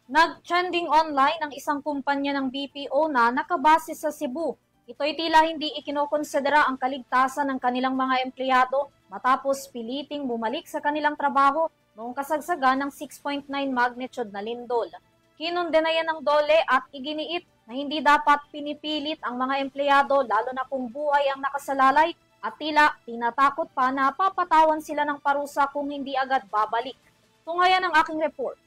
Nag-trending online ang isang kumpanya ng BPO na nakabase sa Cebu. Ito'y tila hindi ikinokonsidera ang kaligtasan ng kanilang mga empleyado matapos piliting bumalik sa kanilang trabaho noong kasagsagan ng 6.9 magnitude na lindol. Kinondenayan ng DOLE at iginiit na hindi dapat pinipilit ang mga empleyado lalo na kung buhay ang nakasalalay at tila tinatakot pa na papatawan sila ng parusa kung hindi agad babalik. Tungayan ang aking report.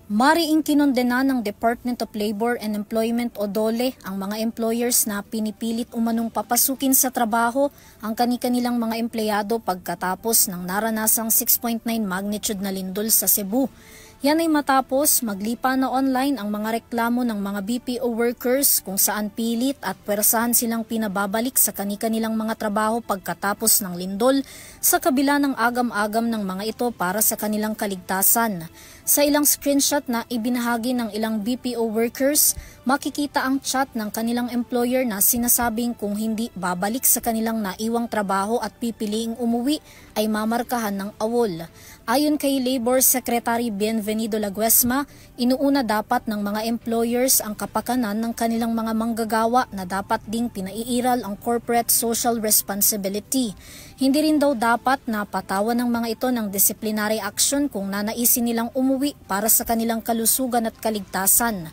Mariing kinondena ng Department of Labor and Employment o DOLE ang mga employers na pinipilit umanong papasukin sa trabaho ang kani-kanilang mga empleyado pagkatapos ng naranasang 6.9 magnitude na lindol sa Cebu. Yan ay matapos maglipa na online ang mga reklamo ng mga BPO workers kung saan pilit at pwersahan silang pinababalik sa kani-kanilang mga trabaho pagkatapos ng lindol sa kabila ng agam-agam ng mga ito para sa kanilang kaligtasan. Sa ilang screenshot na ibinahagi ng ilang BPO workers, makikita ang chat ng kanilang employer na sinasabing kung hindi babalik sa kanilang naiwang trabaho at pipiliing umuwi ay mamarkahan ng awol. Ayon kay Labor Secretary Bienvenido Laguesma, inuuna dapat ng mga employers ang kapakanan ng kanilang mga manggagawa na dapat ding pinaiiral ang corporate social responsibility. Hindi rin daw dapat na patawan ng mga ito ng disciplinary action kung nanaisin nilang umuwi para sa kanilang kalusugan at kaligtasan.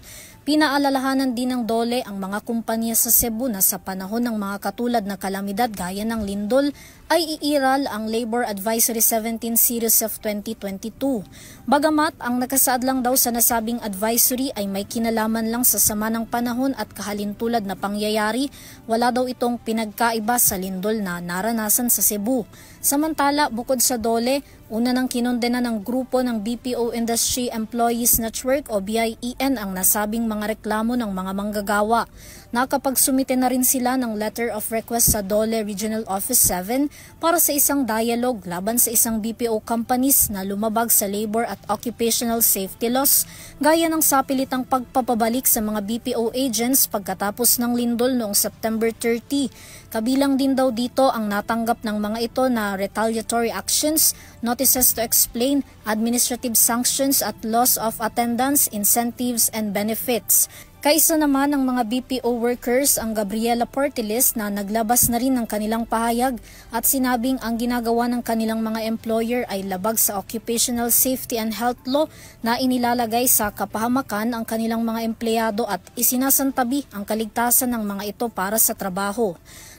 Pinaalalahanan din ng DOLE ang mga kumpanya sa Cebu na sa panahon ng mga katulad na kalamidad gaya ng lindol ay iiral ang Labor Advisory 17 Series of 2022. Bagamat ang nakasaad lang daw sa nasabing advisory ay may kinalaman lang sa sama ng panahon at kahalintulad na pangyayari, wala daw itong pinagkaiba sa lindol na naranasan sa Cebu. Samantala, bukod sa DOLE, una nang kinondena ng grupo ng BPO Industry Employees Network o BIEN ang nasabing mga reklamo ng mga manggagawa. Nakapagsumite na rin sila ng letter of request sa DOLE Regional Office 7 para sa isang dialogue laban sa isang BPO companies na lumabag sa labor at occupational safety laws gaya ng sapilitang pagpapabalik sa mga BPO agents pagkatapos ng lindol noong September 30. Kabilang din daw dito ang natanggap ng mga ito na retaliatory actions, notices to explain, administrative sanctions at loss of attendance, incentives, and benefits. Kaisa naman ng mga BPO workers ang Gabriela Portiles na naglabas na rin ng kanilang pahayag at sinabing ang ginagawa ng kanilang mga employer ay labag sa Occupational Safety and Health Law na inilalagay sa kapahamakan ang kanilang mga empleyado at isinasantabi ang kaligtasan ng mga ito para sa trabaho.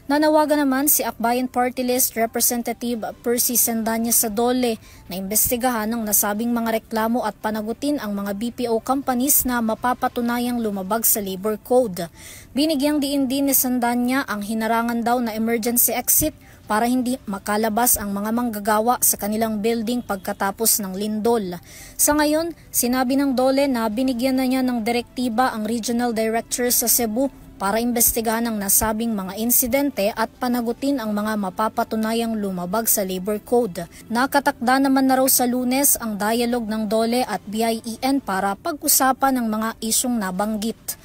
Nanawagan naman si Akbayan Party List Representative Percy Sendanya sa DOLE na imbestigahan ang nasabing mga reklamo at panagutin ang mga BPO companies na mapapatunayang lumabag sa labor code. Binigyang diin din ni Sendanya ang hinarangan daw na emergency exit para hindi makalabas ang mga manggagawa sa kanilang building pagkatapos ng lindol. Sa ngayon, sinabi ng DOLE na binigyan na niya ng direktiba ang Regional Director sa Cebu para imbestigahan ang nasabing mga insidente at panagutin ang mga mapapatunayang lumabag sa labor code. Nakatakda naman na raw sa Lunes ang dialogue ng DOLE at BIEN para pag-usapan ng mga isyong nabanggit.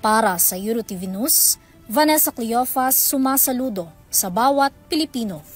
Para sa EuroTV News, Vanessa Cleofas sumasaludo sa bawat Pilipino.